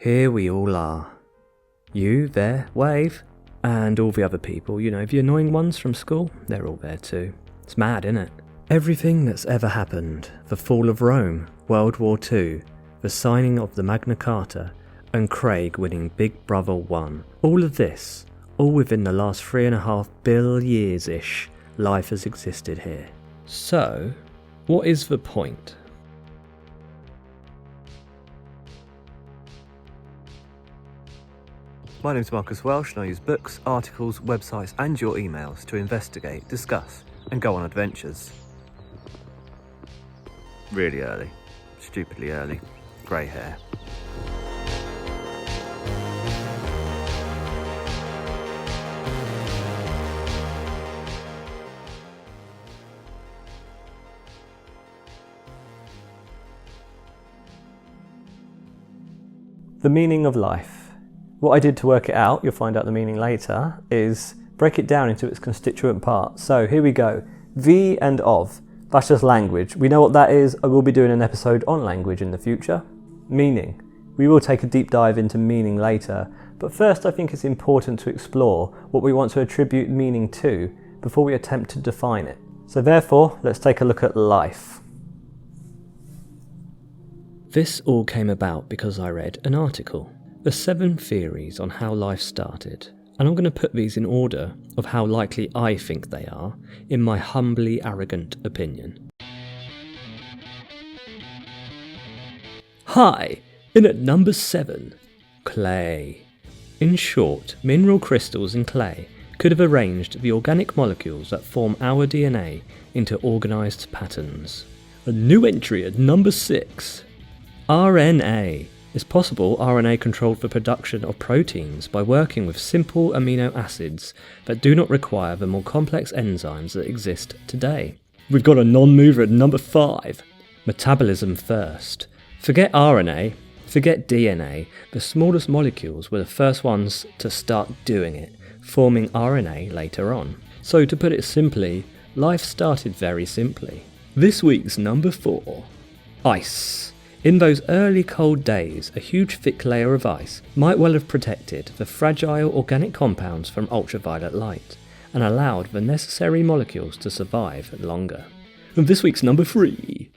Here we all are. You, there, wave. And all the other people, the annoying ones from school, they're all there too. It's mad, isn't it? Everything that's ever happened, the fall of Rome, World War II, the signing of the Magna Carta, and Craig winning Big Brother 1. All of this, all within the last 3.5 billion years-ish, life has existed here. So, what is the point? My name's Marcus Welsh and I use books, articles, websites and your emails to investigate, discuss and go on adventures. Really early. Stupidly early. Grey hair. The meaning of life. What I did to work it out, you'll find out the meaning later, is break it down into its constituent parts. So here we go. The and of. That's just language. We know what that is. I will be doing an episode on language in the future. Meaning. We will take a deep dive into meaning later. But first I think it's important to explore what we want to attribute meaning to before we attempt to define it. So therefore, let's take a look at life. This all came about because I read an article. The 7 theories on how life started, and I'm going to put these in order of how likely I think they are, in my humbly arrogant opinion. Hi, in at number 7, clay. In short, mineral crystals in clay could have arranged the organic molecules that form our DNA into organised patterns. A new entry at number 6, RNA. It's possible RNA controlled the production of proteins by working with simple amino acids that do not require the more complex enzymes that exist today. We've got a non-mover at number 5. Metabolism first. Forget RNA, forget DNA. The smallest molecules were the first ones to start doing it, forming RNA later on. So to put it simply, life started very simply. This week's number 4. Ice. In those early cold days, a huge thick layer of ice might well have protected the fragile organic compounds from ultraviolet light and allowed the necessary molecules to survive longer. And this week's number 3,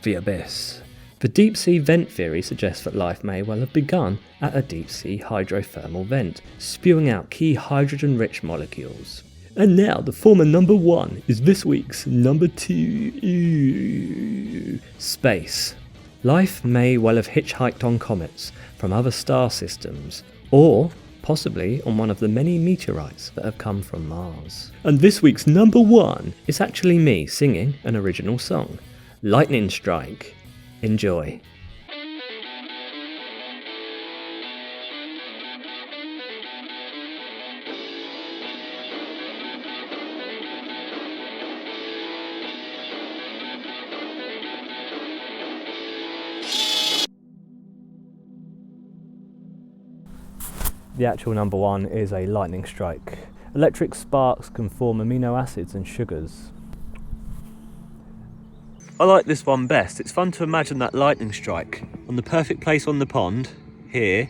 the abyss. The deep sea vent theory suggests that life may well have begun at a deep sea hydrothermal vent, spewing out key hydrogen-rich molecules. And now the former number 1 is this week's number 2, space. Life may well have hitchhiked on comets from other star systems, or possibly on one of the many meteorites that have come from Mars. And this week's number 1 is actually me singing an original song, Lightning Strike. Enjoy. The actual number 1 is a lightning strike. Electric sparks can form amino acids and sugars. I like this one best. It's fun to imagine that lightning strike on the perfect place on the pond, here,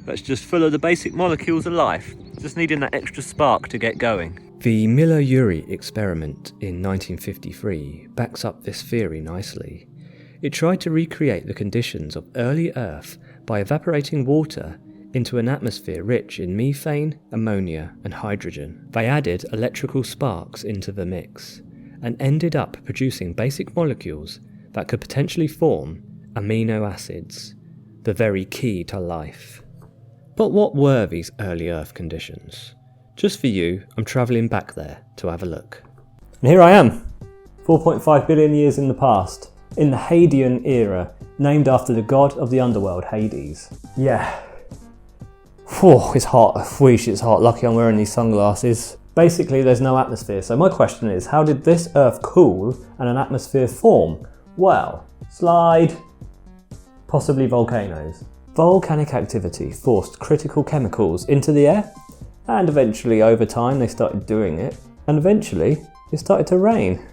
that's just full of the basic molecules of life, just needing that extra spark to get going. The Miller-Urey experiment in 1953 backs up this theory nicely. It tried to recreate the conditions of early Earth by evaporating water into an atmosphere rich in methane, ammonia and hydrogen. They added electrical sparks into the mix and ended up producing basic molecules that could potentially form amino acids, the very key to life. But what were these early Earth conditions? Just for you, I'm travelling back there to have a look. And here I am, 4.5 billion years in the past, in the Hadean era, named after the god of the underworld, Hades. Yeah. Whew, it's hot. Wheesh, it's hot. Lucky I'm wearing these sunglasses. Basically, there's no atmosphere, so my question is, how did this Earth cool and an atmosphere form? Well, slide. Possibly volcanoes. Volcanic activity forced critical chemicals into the air, and eventually, over time, they started doing it, and eventually, it started to rain.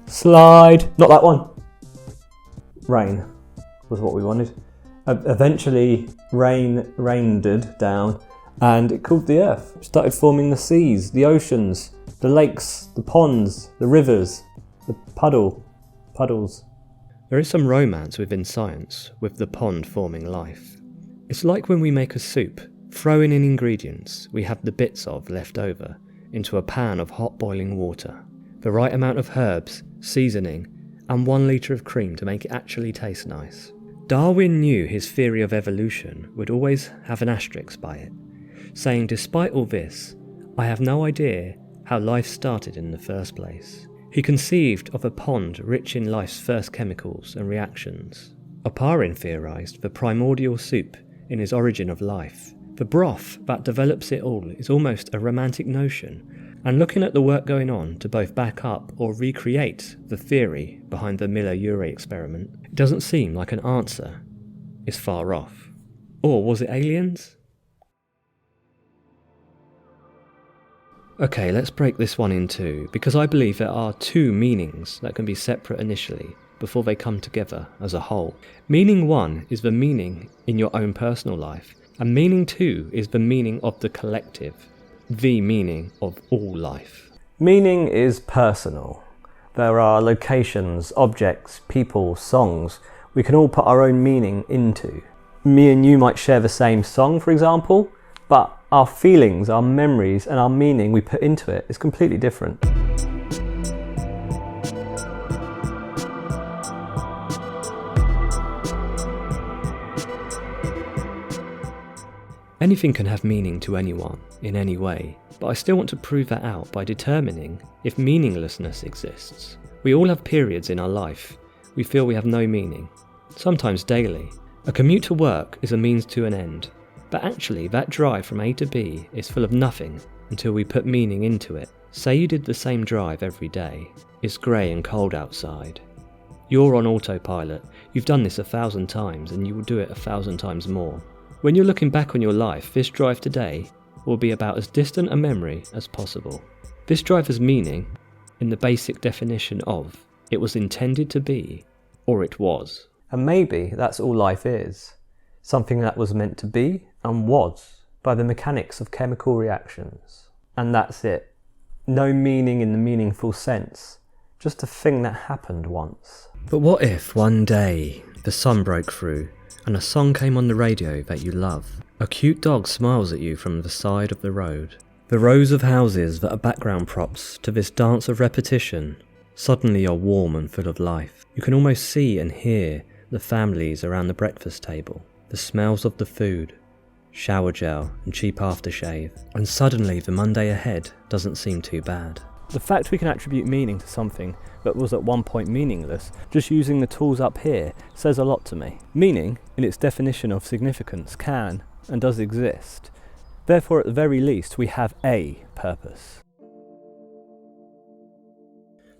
Slide. Not that one. Rain was what we wanted. Eventually rained down and it cooled the earth. It started forming the seas, the oceans, the lakes, the ponds, the rivers, the puddles. There is some romance within science with the pond forming life. It's like when we make a soup, throwing in ingredients we have the bits of left over into a pan of hot boiling water, the right amount of herbs, seasoning, and 1 litre of cream to make it actually taste nice. Darwin knew his theory of evolution would always have an asterisk by it, saying despite all this, I have no idea how life started in the first place. He conceived of a pond rich in life's first chemicals and reactions. Oparin theorised the primordial soup in his origin of life. The broth that develops it all is almost a romantic notion, and looking at the work going on to both back up or recreate the theory behind the Miller-Urey experiment, it doesn't seem like an answer is far off. Or was it aliens? Okay, let's break this one in two, because I believe there are two meanings that can be separate initially before they come together as a whole. Meaning 1 is the meaning in your own personal life, and meaning 2 is the meaning of the collective, the meaning of all life. Meaning is personal. There are locations, objects, people, songs we can all put our own meaning into. Me and you might share the same song, for example, but our feelings, our memories, and our meaning we put into it is completely different. Anything can have meaning to anyone, in any way, but I still want to prove that out by determining if meaninglessness exists. We all have periods in our life we feel we have no meaning, sometimes daily. A commute to work is a means to an end, but actually that drive from A to B is full of nothing until we put meaning into it. Say you did the same drive every day. It's grey and cold outside. You're on autopilot. You've done this 1,000 times and you will do it 1,000 times more. When you're looking back on your life, this drive today will be about as distant a memory as possible. This drive has meaning in the basic definition of it was intended to be, or it was. And maybe that's all life is. Something that was meant to be and was by the mechanics of chemical reactions. And that's it. No meaning in the meaningful sense. Just a thing that happened once. But what if one day the sun broke through and a song came on the radio that you love? A cute dog smiles at you from the side of the road. The rows of houses that are background props to this dance of repetition suddenly are warm and full of life. You can almost see and hear the families around the breakfast table, the smells of the food, shower gel and cheap aftershave, and suddenly the Monday ahead doesn't seem too bad. The fact we can attribute meaning to something that was at one point meaningless, just using the tools up here, says a lot to me. Meaning, in its definition of significance, can and does exist. Therefore, at the very least, we have a purpose.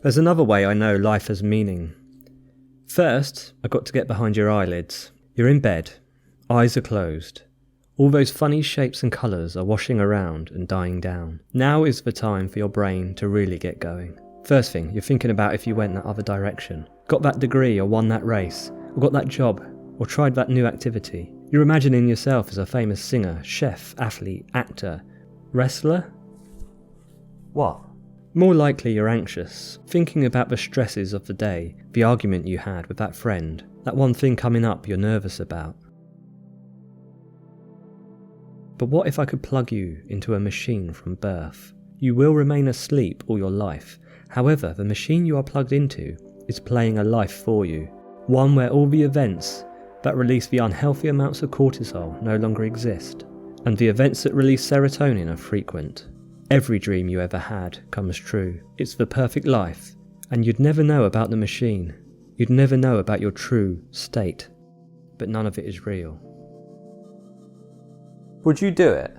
There's another way I know life has meaning. First, I've got to get behind your eyelids. You're in bed, eyes are closed. All those funny shapes and colours are washing around and dying down. Now is the time for your brain to really get going. First thing, you're thinking about if you went that other direction, got that degree or won that race, or got that job, or tried that new activity. You're imagining yourself as a famous singer, chef, athlete, actor, wrestler? What? More likely you're anxious, thinking about the stresses of the day, the argument you had with that friend, that one thing coming up you're nervous about. But what if I could plug you into a machine from birth? You will remain asleep all your life. However, the machine you are plugged into is playing a life for you. One where all the events that release the unhealthy amounts of cortisol no longer exist, and the events that release serotonin are frequent. Every dream you ever had comes true. It's the perfect life, and you'd never know about the machine. You'd never know about your true state. But none of it is real. Would you do it?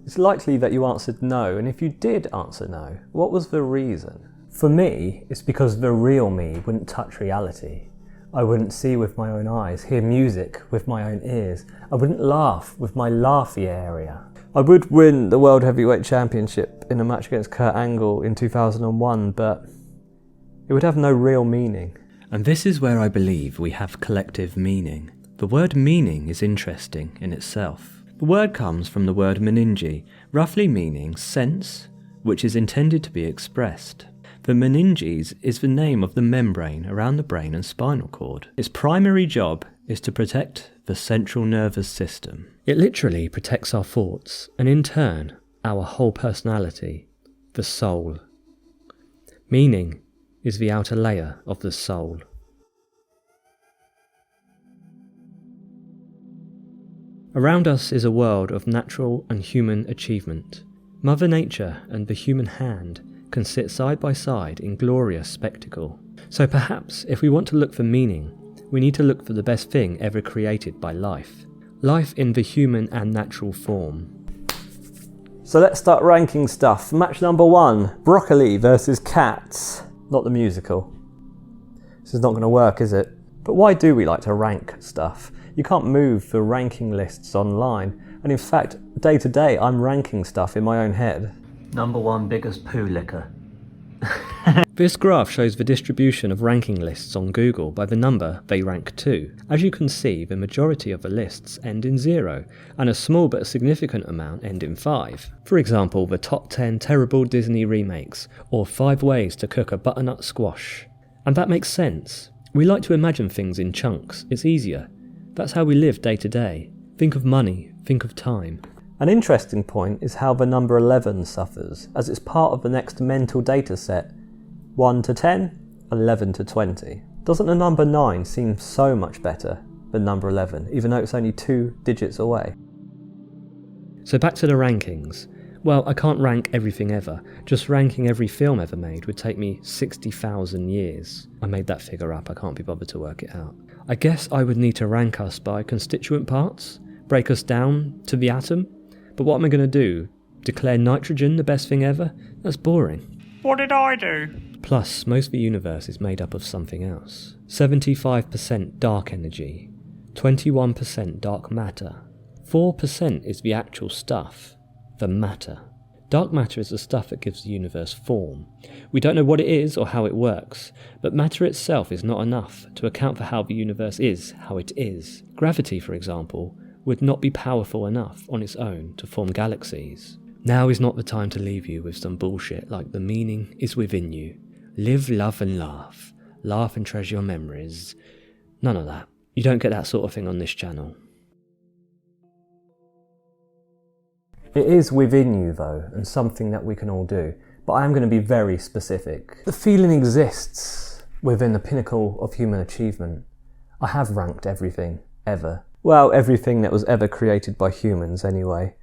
It's likely that you answered no, and if you did answer no, what was the reason? For me, it's because the real me wouldn't touch reality. I wouldn't see with my own eyes, hear music with my own ears. I wouldn't laugh with my laughy area. I would win the World Heavyweight Championship in a match against Kurt Angle in 2001, but it would have no real meaning. And this is where I believe we have collective meaning. The word meaning is interesting in itself. The word comes from the word meninge, roughly meaning sense, which is intended to be expressed. The meninges is the name of the membrane around the brain and spinal cord. Its primary job is to protect the central nervous system. It literally protects our thoughts, and in turn, our whole personality, the soul. Meaning is the outer layer of the soul. Around us is a world of natural and human achievement. Mother Nature and the human hand can sit side by side in glorious spectacle. So perhaps if we want to look for meaning, we need to look for the best thing ever created by life. Life in the human and natural form. So let's start ranking stuff. Match number 1, broccoli versus cats. Not the musical. This is not going to work, is it? But why do we like to rank stuff? You can't move the ranking lists online. And in fact, day to day, I'm ranking stuff in my own head. Number 1 biggest poo licker. This graph shows the distribution of ranking lists on Google by the number they rank to. As you can see, the majority of the lists end in 0, and a small but significant amount end in 5. For example, the top 10 terrible Disney remakes, or 5 ways to cook a butternut squash. And that makes sense. We like to imagine things in chunks, it's easier. That's how we live day to day. Think of money, think of time. An interesting point is how the number 11 suffers, as it's part of the next mental data set. 1 to 10, 11 to 20. Doesn't the number 9 seem so much better than number 11, even though it's only 2 digits away? So back to the rankings. Well, I can't rank everything ever. Just ranking every film ever made would take me 60,000 years. I made that figure up, I can't be bothered to work it out. I guess I would need to rank us by constituent parts, break us down to the atom. But what am I going to do? Declare nitrogen the best thing ever? That's boring. What did I do? Plus, most of the universe is made up of something else. 75% dark energy, 21% dark matter, 4% is the actual stuff, the matter. Dark matter is the stuff that gives the universe form. We don't know what it is or how it works, but matter itself is not enough to account for how the universe is how it is. Gravity, for example, would not be powerful enough on its own to form galaxies. Now is not the time to leave you with some bullshit like the meaning is within you. Live, love and laugh. Laugh and treasure your memories. None of that. You don't get that sort of thing on this channel. It is within you though, and something that we can all do. But I am going to be very specific. The feeling exists within the pinnacle of human achievement. I have ranked everything, ever. Well, everything that was ever created by humans anyway.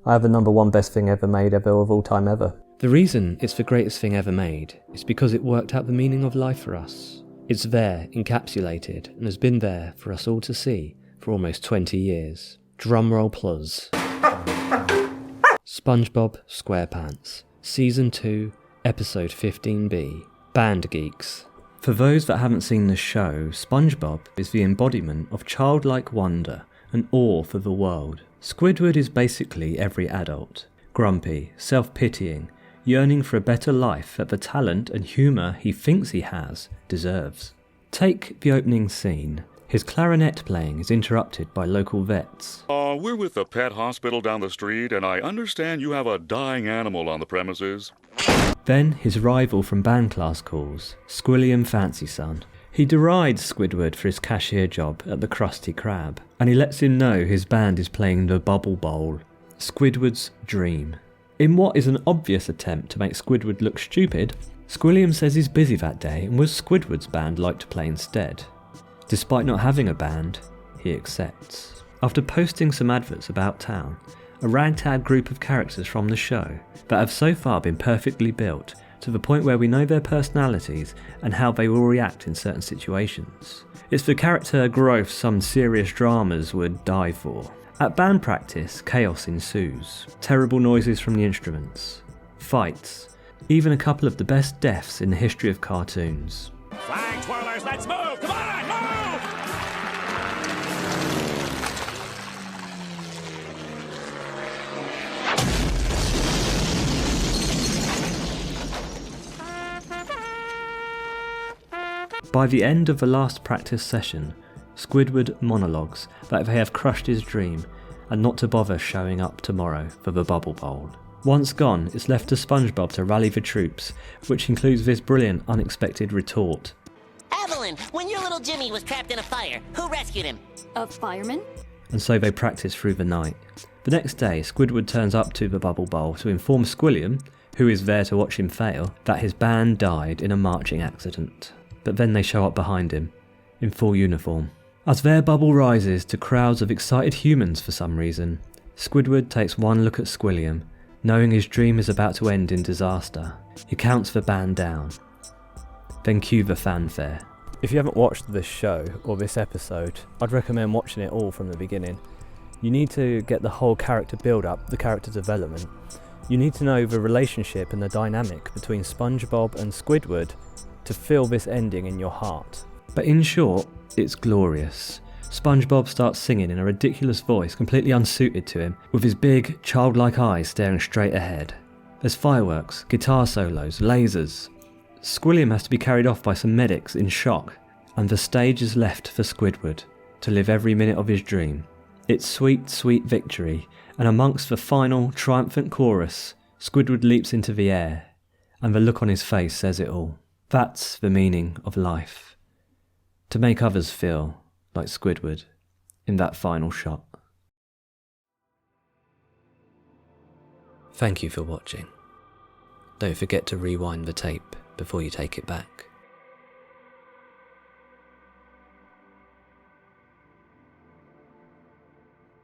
I have the number 1 best thing ever made ever of all time ever. The reason it's the greatest thing ever made is because it worked out the meaning of life for us. It's there, encapsulated, and has been there for us all to see for almost 20 years. Drumroll plus. SpongeBob SquarePants, Season 2, Episode 15B, Band Geeks. For those that haven't seen the show, SpongeBob is the embodiment of childlike wonder and awe for the world. Squidward is basically every adult. Grumpy, self-pitying, yearning for a better life that the talent and humour he thinks he has deserves. Take the opening scene. His clarinet playing is interrupted by local vets. We're with the pet hospital down the street, and I understand you have a dying animal on the premises. Then his rival from band class calls, Squilliam Fancy Son. He derides Squidward for his cashier job at the Krusty Krab, and he lets him know his band is playing the Bubble Bowl, Squidward's dream. In what is an obvious attempt to make Squidward look stupid, Squilliam says he's busy that day and would Squidward's band like to play instead. Despite not having a band, he accepts. After posting some adverts about town, a ragtag group of characters from the show that have so far been perfectly built to the point where we know their personalities and how they will react in certain situations. It's the character growth some serious dramas would die for. At band practice, chaos ensues. Terrible noises from the instruments, fights, even a couple of the best deaths in the history of cartoons. Flag twirlers, let's move! Come on, move! By the end of the last practice session, Squidward monologues that they have crushed his dream and not to bother showing up tomorrow for the bubble bowl. Once gone, it's left to SpongeBob to rally the troops, which includes this brilliant unexpected retort. Evelyn, when your little Jimmy was trapped in a fire, who rescued him? A fireman? And so they practice through the night. The next day, Squidward turns up to the bubble bowl to inform Squilliam, who is there to watch him fail, that his band died in a marching accident. But then they show up behind him, in full uniform. As their bubble rises to crowds of excited humans for some reason, Squidward takes one look at Squilliam, knowing his dream is about to end in disaster. He counts the band down. Then cue the fanfare. If you haven't watched this show or this episode, I'd recommend watching it all from the beginning. You need to get the whole character build-up, the character development. You need to know the relationship and the dynamic between SpongeBob and Squidward to feel this ending in your heart. But in short, it's glorious. SpongeBob starts singing in a ridiculous voice completely unsuited to him, with his big, childlike eyes staring straight ahead. There's fireworks, guitar solos, lasers. Squilliam has to be carried off by some medics in shock, and the stage is left for Squidward to live every minute of his dream. It's sweet, sweet victory, and amongst the final, triumphant chorus, Squidward leaps into the air, and the look on his face says it all. That's the meaning of life. To make others feel like Squidward in that final shot. Thank you for watching. Don't forget to rewind the tape before you take it back.